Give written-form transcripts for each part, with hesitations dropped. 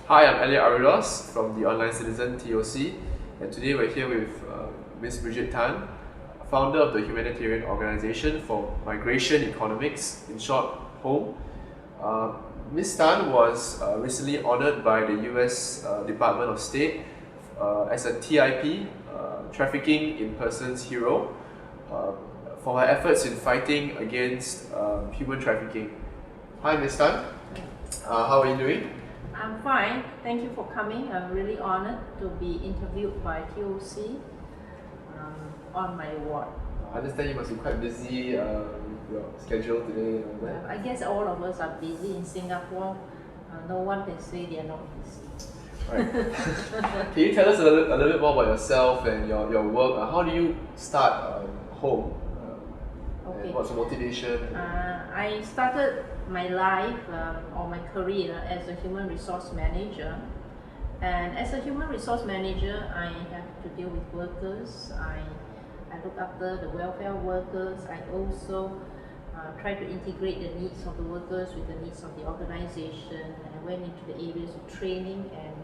Hi, I'm Elliot Aruldoss from the Online Citizen TOC, and today we're here with Ms. Bridget Tan, founder of the Humanitarian Organization for Migration Economics, in short, HOME. Ms. Tan was recently honored by the US Department of State as a TIP, Trafficking in Persons Hero, for her efforts in fighting against human trafficking. Hi, Ms. Tan. How are you doing? I'm fine. Thank you for coming. I'm really honored to be interviewed by TOC on my award. I understand you must be quite busy with your schedule today and all that. I guess all of us are busy in Singapore. No one can say they are not busy. Right. Can you tell us a little bit more about yourself and your work? How do you start HOME? Okay. And what's the motivation? I started my life or my career as a human resource manager. And as a human resource manager, I have to deal with workers. I look after the welfare workers. I also try to integrate the needs of the workers with the needs of the organization. And I went into the areas of training, and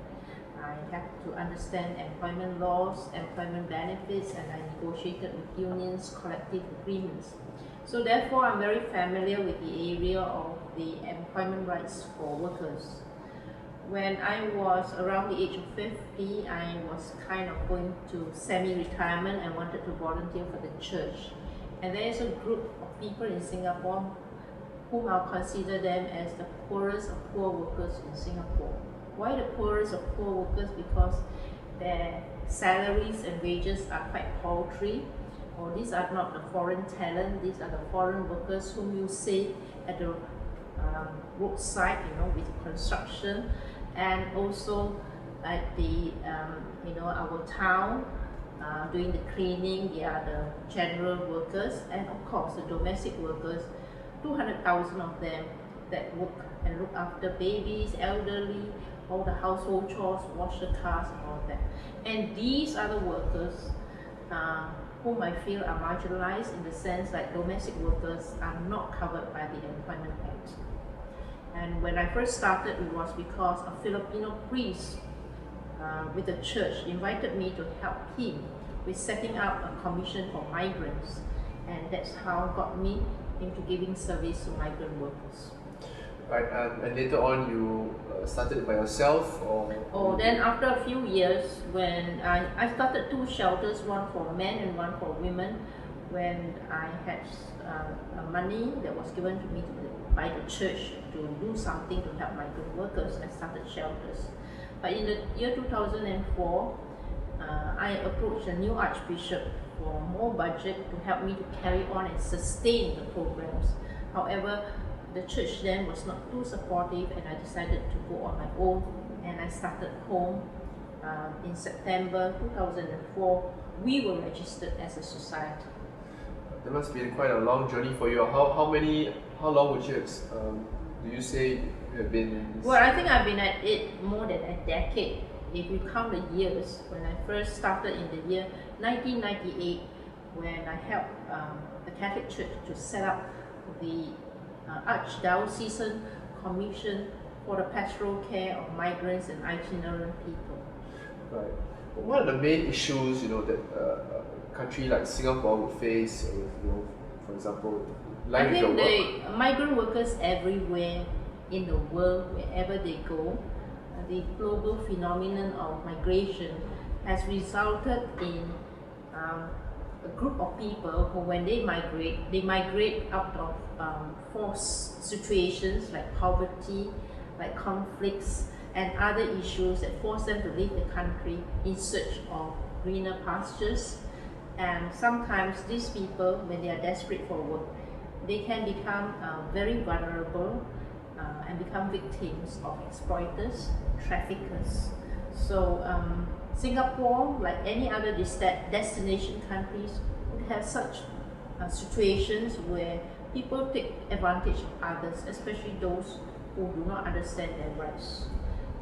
I had to understand employment laws, employment benefits, and I negotiated with unions, collective agreements. So therefore, I'm very familiar with the area of the employment rights for workers. When I was around the age of 50, I was kind of going to semi-retirement and wanted to volunteer for the church. And there is a group of people in Singapore whom I'll consider them as the poorest of poor workers in Singapore. Why the poorest of poor workers? Because their salaries and wages are quite paltry. Or these are not the foreign talent, these are the foreign workers whom you see at the roadside, with construction, and also at the, our town, doing the cleaning. They are the general workers, and of course the domestic workers, 200,000 of them that work and look after babies, elderly, all the household chores, wash the cars, and all that. And these are the workers whom I feel are marginalized, in the sense like domestic workers are not covered by the Employment Act. And when I first started, it was because a Filipino priest with the church invited me to help him with setting up a commission for migrants, and that's how got me into giving service to migrant workers. Right, and later on you started it by yourself, or? Then after a few years, when I started 2 shelters, one for men and one for women. When I had money that was given to me by the church to do something to help migrant workers, I started shelters. But in the year 2004, I approached the new Archbishop for more budget to help me to carry on and sustain the programs. However, the church then was not too supportive, and I decided to go on my own, and I started HOME in September 2004. We were registered as a society. That must be quite a long journey for you. How long would you do you say you have been in this? Well, I think I've been at it more than a decade. If you count the years, when I first started in the year 1998, when I helped the Catholic Church to set up the Archdiocesan Commission for the pastoral care of migrants and itinerant people. Right. What are the main issues that a country like Singapore would face? For example, I think the migrant workers everywhere in the world, wherever they go, the global phenomenon of migration has resulted in a group of people who, when they migrate out of forced situations like poverty, like conflicts, and other issues that force them to leave the country in search of greener pastures. And sometimes these people, when they are desperate for work, they can become very vulnerable and become victims of exploiters, traffickers. So Singapore, like any other destination countries, would have such situations where people take advantage of others, especially those who do not understand their rights.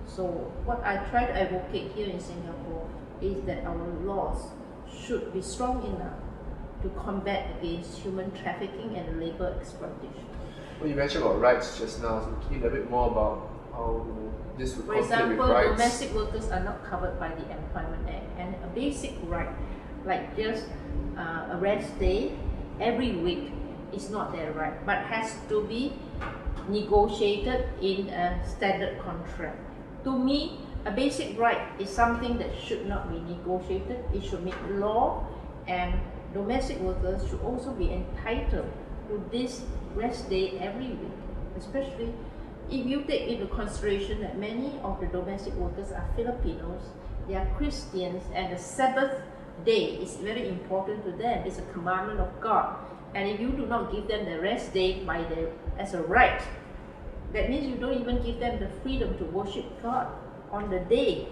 So what I try to advocate here in Singapore is that our laws should be strong enough to combat against human trafficking and labor exploitation. Well, you mentioned about rights just now, so can you a bit more about how this would For conflict example, with rights. domestic workers are not covered by the Employment Act, and a basic right, like just a rest day every week, is not their right, but has to be negotiated in a standard contract. To me, a basic right is something that should not be negotiated. It should make law, and domestic workers should also be entitled to this rest day every week, especially if you take into consideration that many of the domestic workers are Filipinos, they are Christians, and the Sabbath day is very important to them. It's a commandment of God. And if you do not give them the rest day as a right, that means you don't even give them the freedom to worship God on the day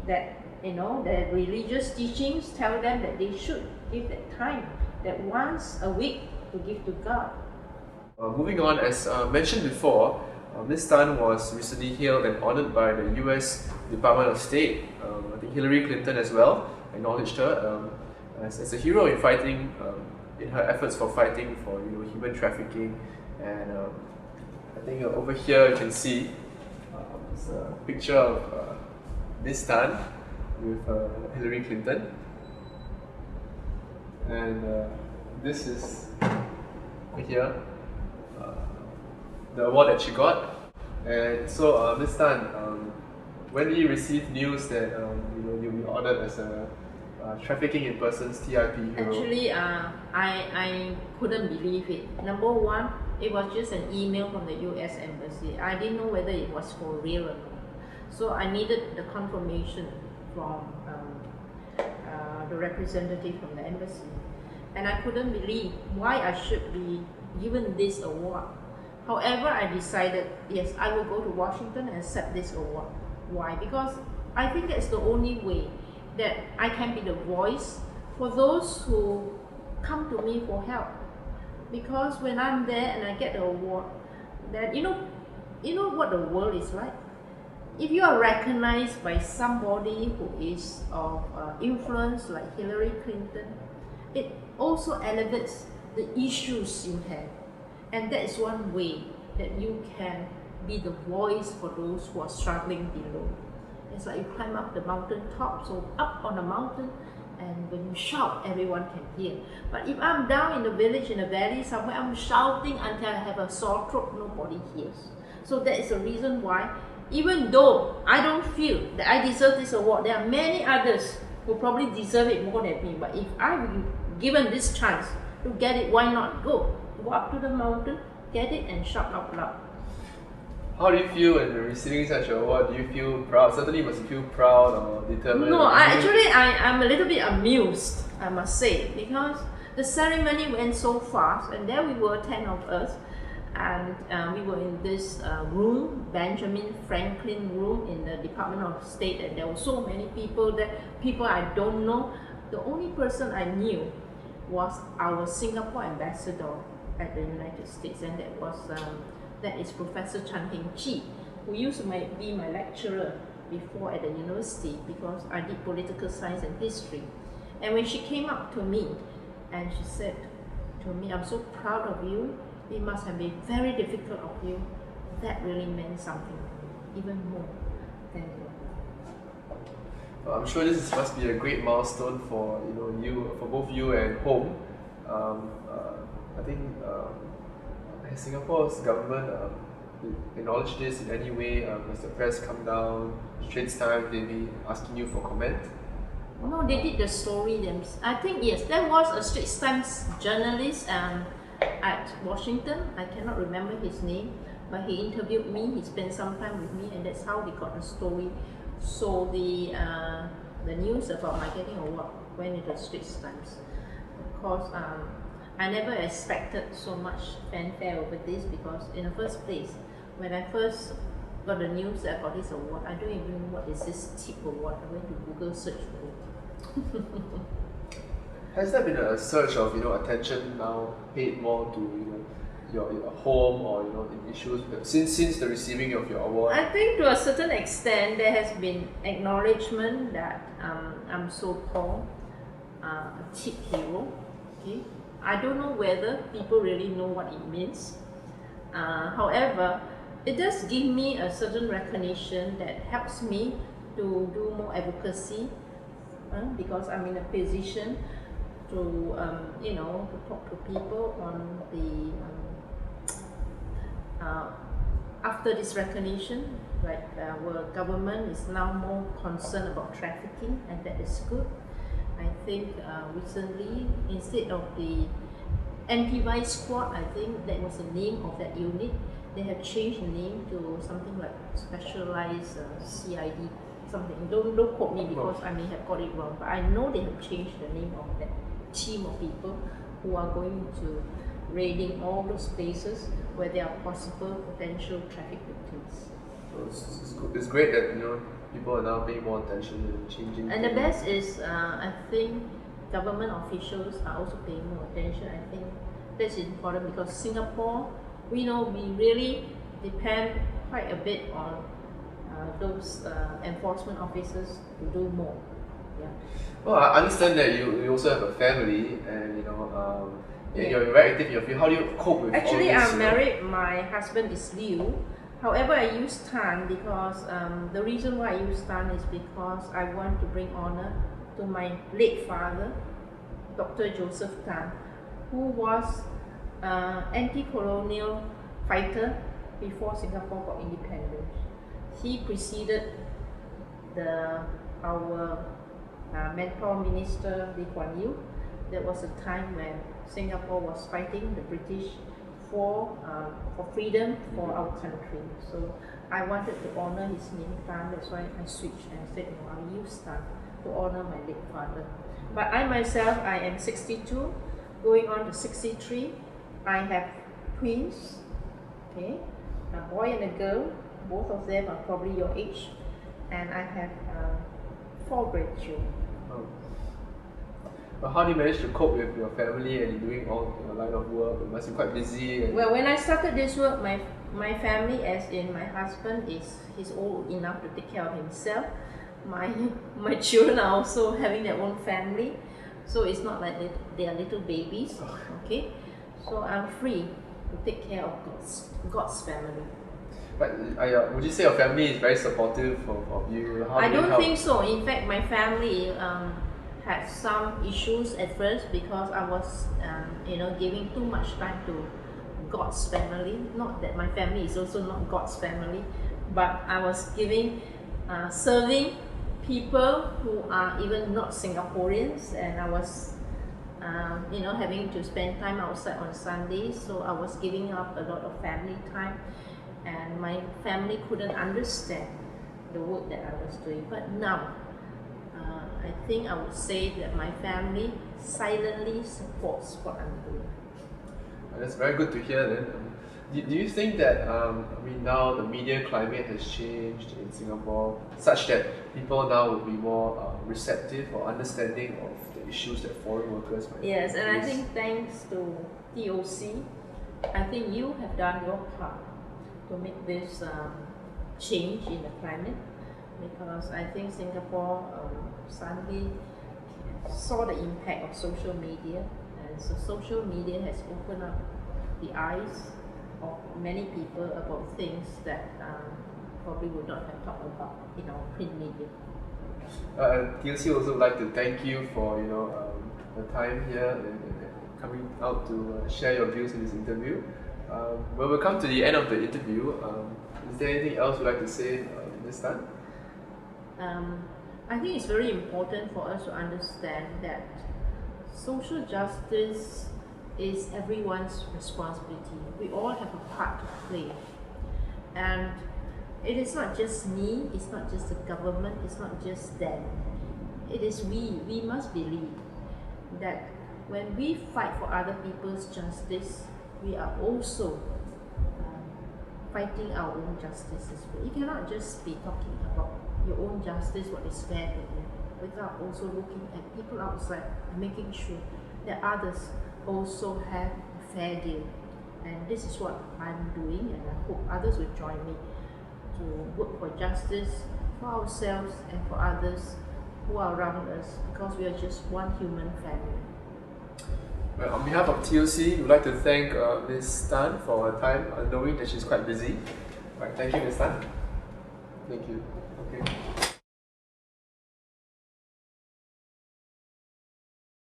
that, the religious teachings tell them that they should give that time, that once a week to give to God. Moving on, as mentioned before, Ms. Tan was recently hailed and honored by the US Department of State. I think Hillary Clinton as well acknowledged her as a hero in fighting, in her efforts for fighting for human trafficking. And I think over here you can see it's a picture of Ms. Tan with Hillary Clinton. And this is here the award that she got. And so, Ms. Tan, when did you receive news that you'll be honored as a Trafficking in Persons TIP hero? Actually, I couldn't believe it. Number one, it was just an email from the US Embassy. I didn't know whether it was for real or not. So I needed the confirmation from the representative from the embassy. And I couldn't believe why I should be given this award. However, I decided, yes, I will go to Washington and accept this award. Why? Because I think that's the only way that I can be the voice for those who come to me for help. Because when I'm there and I get the award, that you know what the world is like. If you are recognized by somebody who is of influence like Hillary Clinton, it also elevates the issues you have. And that is one way that you can be the voice for those who are struggling below. It's like you climb up the mountain top, so up on the mountain, and when you shout, everyone can hear. But if I'm down in the village, in the valley somewhere, I'm shouting until I have a sore throat, nobody hears. So that is the reason why, even though I don't feel that I deserve this award, there are many others who probably deserve it more than me. But if I'm given this chance to get it, why not go? Go up to the mountain, get it, and shout out loud. How do you feel when you're receiving such an award? Do you feel proud? Certainly, must you feel proud or determined? No, I'm a little bit amused, I must say, because the ceremony went so fast, and there we were, 10 of us, and we were in this room, Benjamin Franklin room in the Department of State, and there were so many people there, people I don't know. The only person I knew was our Singapore ambassador at the United States, and that is Professor Chan Heng Chi, who used to be my lecturer before at the university, because I did political science and history. And when she came up to me and she said to me, "I'm so proud of you, it must have been very difficult of you," that really meant something to me, even more than you. I'm sure this must be a great milestone for for both you and home. I think has Singapore's government acknowledged this in any way? Has the press come down? Straits Times maybe asking you for comment? No, they did the story themselves. I think yes, there was a Straits Times journalist at Washington. I cannot remember his name, but he interviewed me. He spent some time with me, and that's how we got the story. So the news about my getting award went into the Straits Times. Of course, I never expected so much fanfare over this, because in the first place, when I first got the news that I got this award, I don't even know what is this TIP award. I went to Google search for it. Has there been a surge of attention now paid more to your home or in issues since the receiving of your award? I think to a certain extent there has been acknowledgement that I'm so-called a tip hero. Okay, I don't know whether people really know what it means. However, it does give me a certain recognition that helps me to do more advocacy, because I'm in a position to to talk to people on the after this recognition, like our government is now more concerned about trafficking, and that is good. I think recently, instead of the anti-vice squad, I think that was the name of that unit, they have changed the name to something like specialized CID something. Don't quote me because I may have got it wrong, but I know they have changed the name of that team of people who are going to raiding all those places where there are possible potential traffic victims. So it's great that people are now paying more attention and changing. And the best is I think government officials are also paying more attention. I think that's important because Singapore, we know we really depend quite a bit on those enforcement officers to do more. Yeah. Well, I understand that you also have a family, and you're very active in your field. How do you cope with Actually, all this? I'm married. My husband is Liu. However, I use Tan because the reason why I use Tan is because I want to bring honor to my late father, Dr. Joseph Tan, who was anti-colonial fighter before Singapore got independence. He preceded our mentor minister Lee Kuan Yew. There was a time when Singapore was fighting the British for freedom for our country. So I wanted to honor his name Tan. That's why I switched and said, no, I'll use Tan to honor my late father. But I myself, I am 62, going on to 63. I have twins, okay, a boy and a girl. Both of them are probably your age, and I have 4 grandchildren. Oh. But how do you manage to cope with your family and doing all your line of work? You must be quite busy. Well, when I started this work, my family, as in my husband, he's old enough to take care of himself. My children are also having their own family, so it's not like they are little babies. Okay, so I'm free to take care of God's family. But would you say your family is very supportive of you? I don't think so. In fact, my family had some issues at first because I was, giving too much time to God's family. Not that my family is also not God's family, but I was serving people who are even not Singaporeans, and I was, having to spend time outside on Sundays. So I was giving up a lot of family time. And my family couldn't understand the work that I was doing. But now, I think I would say that my family silently supports what I'm doing. That's very good to hear then. Do you think that, now the media climate has changed in Singapore such that people now will be more receptive or understanding of the issues that foreign workers might face? Yes, and I think thanks to TOC, I think you have done your part to make this change in the climate, because I think Singapore suddenly saw the impact of social media, and so social media has opened up the eyes of many people about things that probably would not have talked about in our print media. TOC also would like to thank you for the time here and coming out to share your views in this interview. When we come to the end of the interview, is there anything else you'd like to say this time? I think it's very important for us to understand that social justice is everyone's responsibility. We all have a part to play. And it is not just me, it's not just the government, it's not just them. It is we. We must believe that when we fight for other people's justice, we are also fighting our own justice as well. You cannot just be talking about your own justice, what is fair to you, without also looking at people outside and making sure that others also have a fair deal. And this is what I'm doing, and I hope others will join me to work for justice for ourselves and for others who are around us, because we are just one human family. Well, on behalf of TOC, we'd like to thank Ms. Tan for her time, knowing that she's quite busy. Right, thank you, Ms. Tan. Thank you. Okay.